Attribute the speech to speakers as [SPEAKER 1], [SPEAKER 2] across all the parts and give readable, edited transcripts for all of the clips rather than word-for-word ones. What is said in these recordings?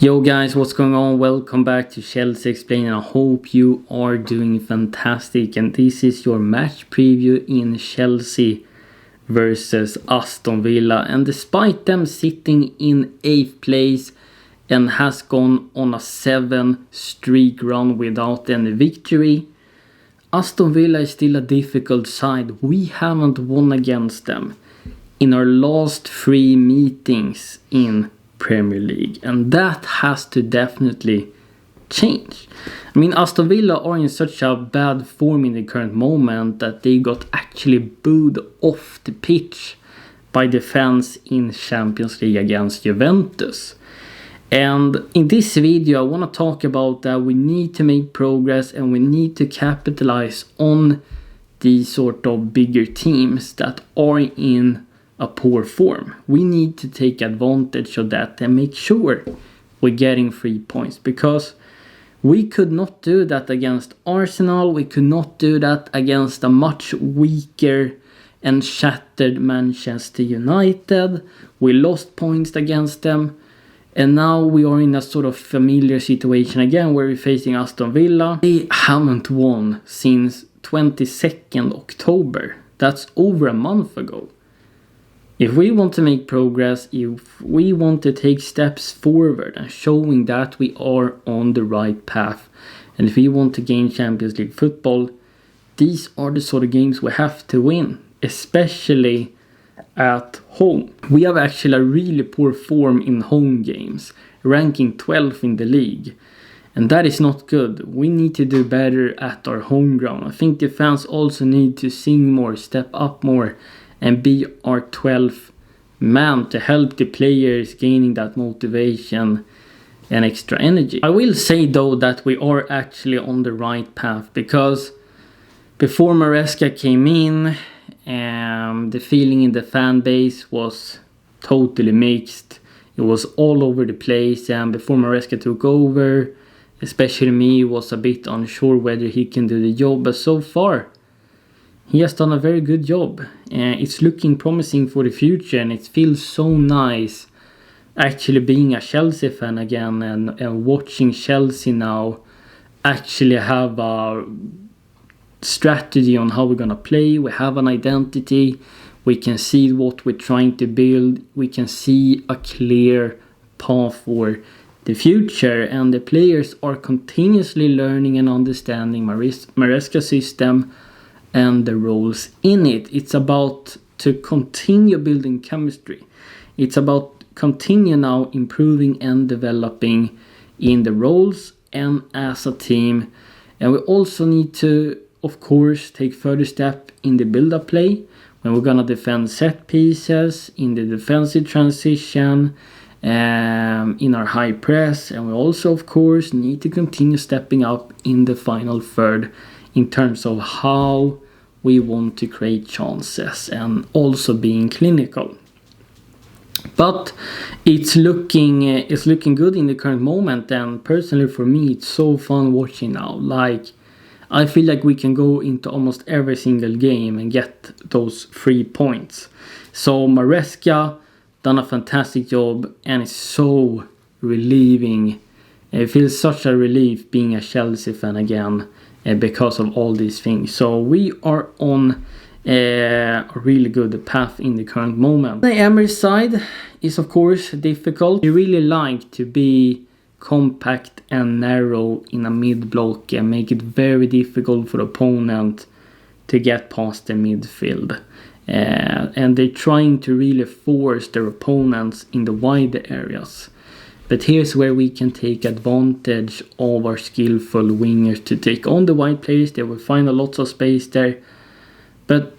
[SPEAKER 1] Yo guys, what's going on? Welcome back to Chelsea Explained, and I hope you are doing fantastic. And this is your match preview in Chelsea versus Aston Villa. And despite them sitting in 8th place and has gone on a 7-streak run without any victory, Aston Villa is still a difficult side. We haven't won against them in our last 3 meetings in Premier League, and that has to definitely change. I mean, Aston Villa are in such a bad form in the current moment that they got actually booed off the pitch by the fans in Champions League against Juventus. And in this video I want to talk about that we need to make progress and we need to capitalize on these sort of bigger teams that are in a poor form. We need to take advantage of that and make sure we're getting 3 points, because we could not do that against Arsenal. We could not do that against a much weaker and shattered Manchester United. We lost points against them, and now we are in a sort of familiar situation again where we're facing Aston Villa. They haven't won since 22nd October. That's over a month ago. If we want to make progress, if we want to take steps forward and showing that we are on the right path, and if we want to gain Champions League football, these are the sort of games we have to win, especially at home. We have actually a really poor form in home games, ranking 12th in the league, and that is not good. We need to do better at our home ground. I think the fans also need to sing more, step up more, and be our 12th man to help the players gaining that motivation and extra energy. I will say though that we are actually on the right path, because before Maresca came in, the feeling in the fan base was totally mixed. It was all over the place, and before Maresca took over, especially me, was a bit unsure whether he can do the job, but so far he has done a very good job. It's looking promising for the future, and it feels so nice actually being a Chelsea fan again and watching Chelsea now actually have a strategy on how we're gonna play. We have an identity. We can see what we're trying to build. We can see a clear path for the future, and the players are continuously learning and understanding Maresca's system and the roles in it. It's about to continue building chemistry. It's about continue now improving and developing in the roles and as a team. And we also need to, of course, take further step in the build-up play when we're gonna defend set pieces, in the defensive transition, in our high press, and we also, of course, need to continue stepping up in the final third in terms of how we want to create chances and also being clinical. But it's looking good in the current moment, and personally for me it's so fun watching now. Like, I feel like we can go into almost every single game and get those 3 points. So Maresca done a fantastic job, and it's so relieving. It feels such a relief being a Chelsea fan again, because of all these things. So we are on a really good path in the current moment. The Emery side is of course difficult. We really like to be compact and narrow in a mid block and make it very difficult for the opponent to get past the midfield. And they're trying to really force their opponents in the wider areas. But here's where we can take advantage of our skillful wingers to take on the wide players. They will find a lot of space there. But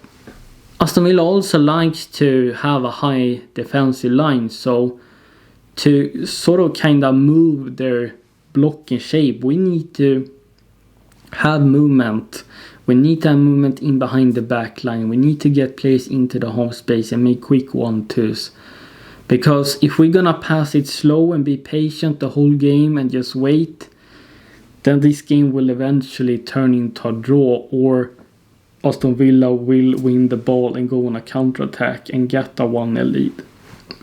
[SPEAKER 1] Aston Villa also likes to have a high defensive line. So to sort of kind of move their block and shape, we need to have movement. We need to have movement in behind the back line. We need to get players into the half space and make quick 1-2s. Because if we're gonna pass it slow and be patient the whole game and just wait, then this game will eventually turn into a draw, or Aston Villa will win the ball and go on a counter-attack and get a 1-0 lead.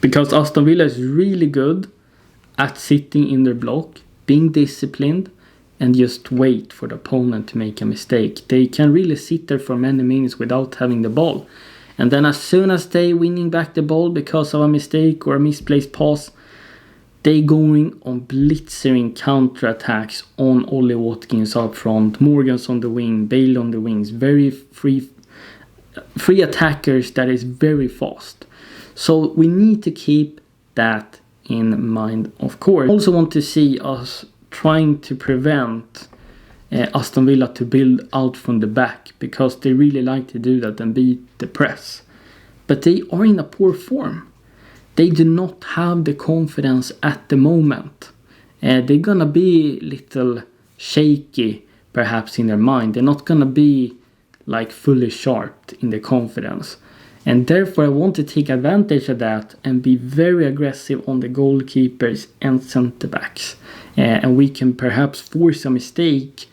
[SPEAKER 1] Because Aston Villa is really good at sitting in their block, being disciplined, and just wait for the opponent to make a mistake. They can really sit there for many minutes without having the ball. And then as soon as they winning back the ball because of a mistake or a misplaced pass, they going on blitzering counterattacks on Ollie Watkins up front, Morgan's on the wing, Bale on the wings. Very free attackers that is very fast. So we need to keep that in mind, of course. I also want to see us trying to prevent Aston Villa to build out from the back, because they really like to do that and beat the press. But they are in a poor form. They do not have the confidence at the moment. They're gonna be a little shaky perhaps in their mind. They're not gonna be like fully sharp in their confidence. And therefore I want to take advantage of that and be very aggressive on the goalkeepers and centre backs. And we can perhaps force a mistake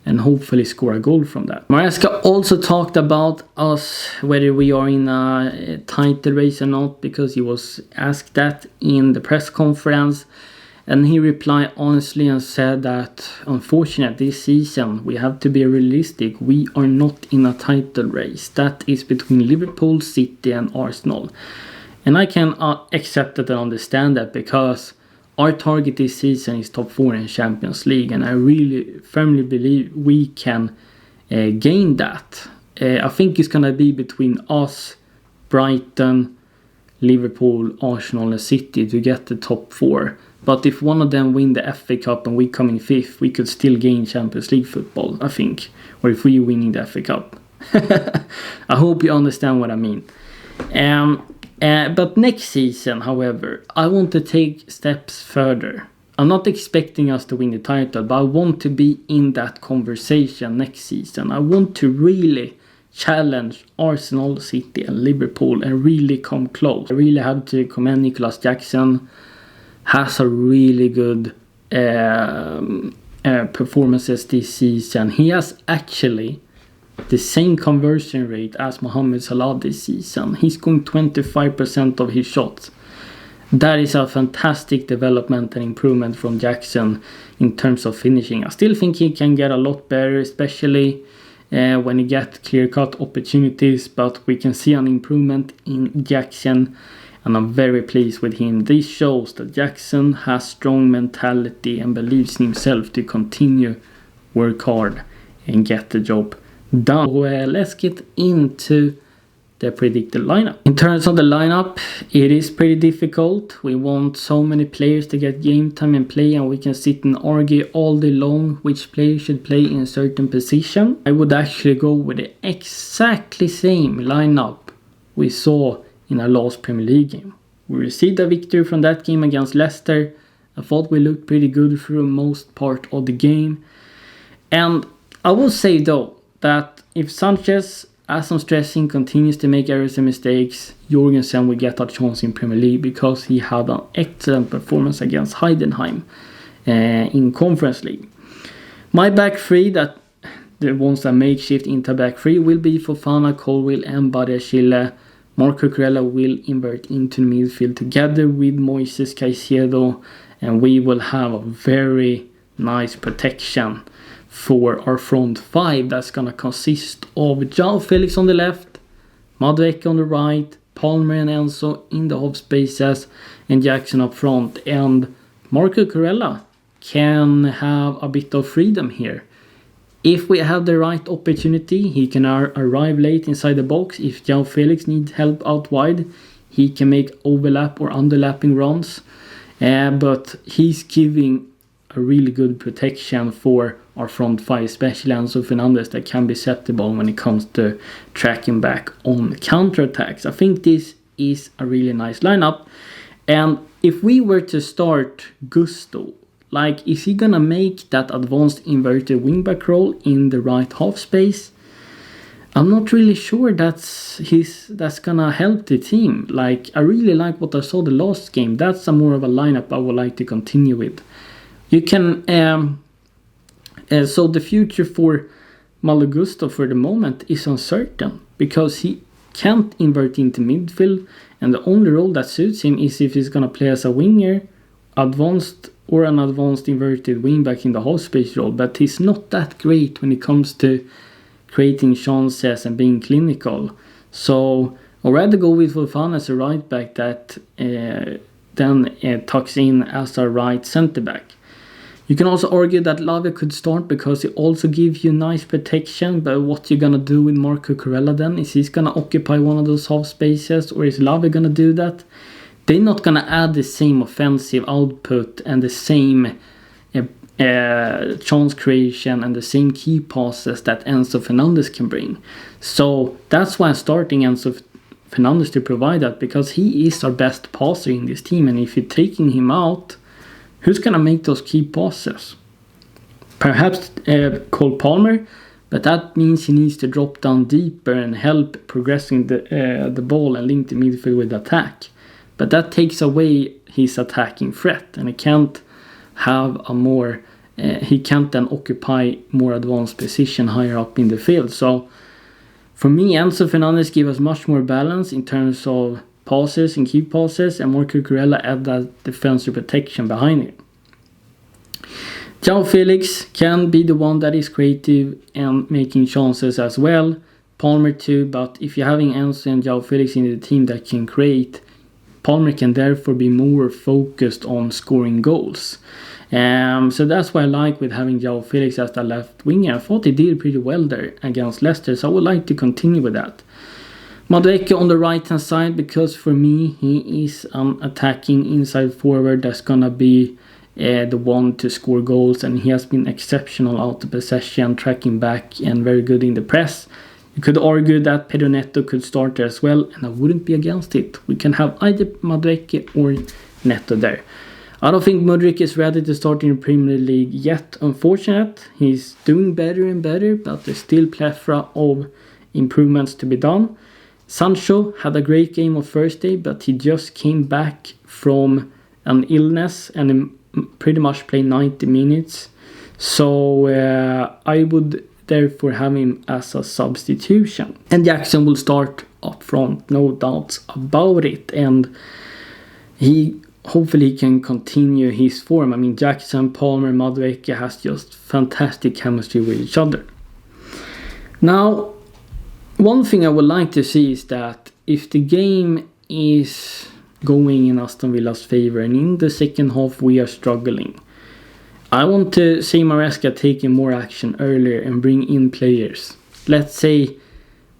[SPEAKER 1] and hopefully score a goal from that. Maresca also talked about us, whether we are in a title race or not, because he was asked that in the press conference. And he replied honestly and said that, unfortunately, this season we have to be realistic. We are not in a title race. That is between Liverpool, City and Arsenal. And I can accept that and understand that, because our target this season is top 4 in Champions League. And I really firmly believe we can gain that. I think it's going to be between us, Brighton, Liverpool, Arsenal and City to get the top 4. But if one of them win the FA Cup and we come in 5th, we could still gain Champions League football, I think. Or if we winning the FA Cup. I hope you understand what I mean. But next season, however, I want to take steps further. I'm not expecting us to win the title, but I want to be in that conversation next season. I want to really challenge Arsenal, City and Liverpool and really come close. I really have to commend Nicholas Jackson. Has a really good performances this season. He has actually the same conversion rate as Mohamed Salah this season. He's going 25% of his shots. That is a fantastic development and improvement from Jackson in terms of finishing. I still think he can get a lot better, especially when he gets clear-cut opportunities, but we can see an improvement in Jackson. And I'm very pleased with him. This shows that Jackson has strong mentality and believes in himself to continue work hard and get the job done. Well, let's get into the predicted lineup. In terms of the lineup, it is pretty difficult. We want so many players to get game time and play, and we can sit and argue all day long which player should play in a certain position. I would actually go with the exactly same lineup we saw in our last Premier League game. We received a victory from that game against Leicester. I thought we looked pretty good through most part of the game. And I will say though that if Sanchez, as I'm stressing, continues to make errors and mistakes, Jorgensen will get a chance in Premier League, because he had an excellent performance against Heidenheim in Conference League. My back three, that the ones that makeshift into back three, will be Fofana, Colwill and Badiashile. Marco Cucurella will invert into midfield together with Moises Caicedo, and we will have a very nice protection for our front 5 that's going to consist of João Felix on the left, Madueke on the right, Palmer and Enzo in the half spaces, and Jackson up front. And Marco Cucurella can have a bit of freedom here. If we have the right opportunity, he can arrive late inside the box. If João Felix needs help out wide, he can make overlap or underlapping runs. But he's giving a really good protection for our front 5, especially Enzo Fernandez, that can be susceptible when it comes to tracking back on counterattacks. I think this is a really nice lineup. And if we were to start Gusto, like, is he gonna make that advanced inverted wingback role in the right half space? I'm not really sure that's gonna help the team. Like, I really like what I saw the last game. That's a more of a lineup I would like to continue with. You can so the future for Malo Gusto for the moment is uncertain, because he can't invert into midfield, and the only role that suits him is if he's gonna play as a winger, advanced or an advanced inverted wingback in the half space role, but he's not that great when it comes to creating chances and being clinical. So I'd rather go with Fofana as a right back that then tucks in as a right centre back. You can also argue that Lavia could start because it also gives you nice protection, but what you're gonna do with Marco Corella then? Is he gonna occupy one of those half spaces, or is Lavia gonna do that? They're not gonna add the same offensive output and the same chance creation and the same key passes that Enzo Fernandez can bring. So that's why I'm starting Enzo Fernandez to provide that, because he is our best passer in this team, and if you're taking him out, who's going to make those key passes? Perhaps Cole Palmer, but that means he needs to drop down deeper and help progressing the ball and link the midfield with attack. But that takes away his attacking threat, and he can't have a more... he can't then occupy more advanced position higher up in the field. So for me, Enzo Fernandez gives us much more balance in terms of passes and key passes, and Marco Corella add that defensive protection behind it. João Felix can be the one that is creative and making chances as well. Palmer too, but if you're having Enzo and João Felix in the team that can create, Palmer can therefore be more focused on scoring goals. So that's why I like with having João Felix as the left winger. I thought he did pretty well there against Leicester, so I would like to continue with that. Madueke on the right hand side, because for me he is an attacking inside forward that's gonna be the one to score goals, and he has been exceptional out of possession, tracking back, and very good in the press. You could argue that Pedro Neto could start there as well, and I wouldn't be against it. We can have either Madueke or Neto there. I don't think Mudryk is ready to start in the Premier League yet, unfortunate. He's doing better and better, but there's still plethora of improvements to be done. Sancho had a great game on Thursday, but he just came back from an illness and pretty much played 90 minutes. So I would therefore have him as a substitution. And Jackson will start up front, no doubts about it. And hopefully he can continue his form. I mean, Jackson, Palmer, Madueke has just fantastic chemistry with each other. Now, one thing I would like to see is that if the game is going in Aston Villa's favour and in the second half we are struggling, I want to see Maresca taking more action earlier and bring in players. Let's say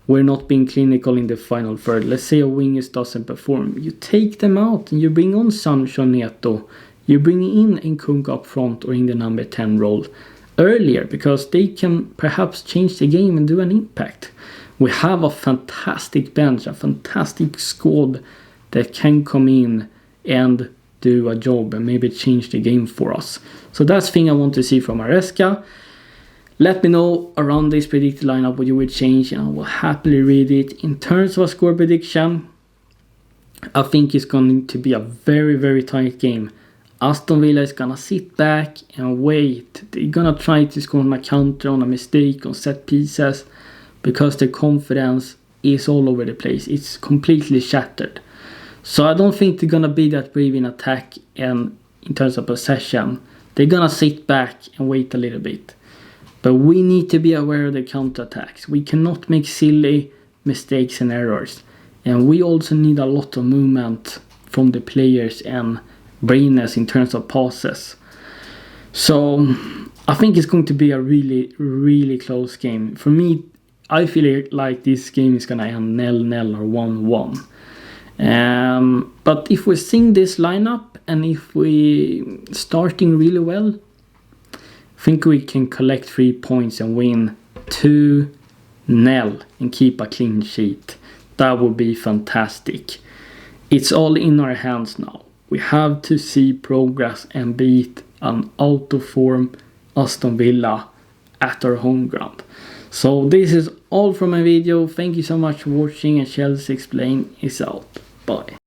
[SPEAKER 1] we're not being clinical in the final third. Let's say a wingers doesn't perform. You take them out and you bring on Sancho, Neto. You bring in Nkunku up front or in the number 10 role earlier, because they can perhaps change the game and do an impact. We have a fantastic bench, a fantastic squad that can come in and do a job and maybe change the game for us. So that's the thing I want to see from Maresca. Let me know around this predicted lineup what you would change, and I will happily read it. In terms of a score prediction, I think it's going to be a very, very tight game. Aston Villa is going to sit back and wait. They're going to try to score on a counter, on a mistake, on set pieces, because their confidence is all over the place. It's completely shattered. So I don't think they're going to be that brave in attack and in terms of possession. They're going to sit back and wait a little bit. But we need to be aware of the counterattacks. We cannot make silly mistakes and errors. And we also need a lot of movement from the players and brainless in terms of passes. So I think it's going to be a really, really close game. For me, I feel like this game is going to end 0-0 or 1-1. But if we sing this lineup and if we starting really well, I think we can collect 3 points and win 2-0 and keep a clean sheet. That would be fantastic. It's all in our hands now. We have to see progress and beat an out of form Aston Villa at our home ground. So this is all from my video. Thank you so much for watching, and Chelsea Explained is out. Bye.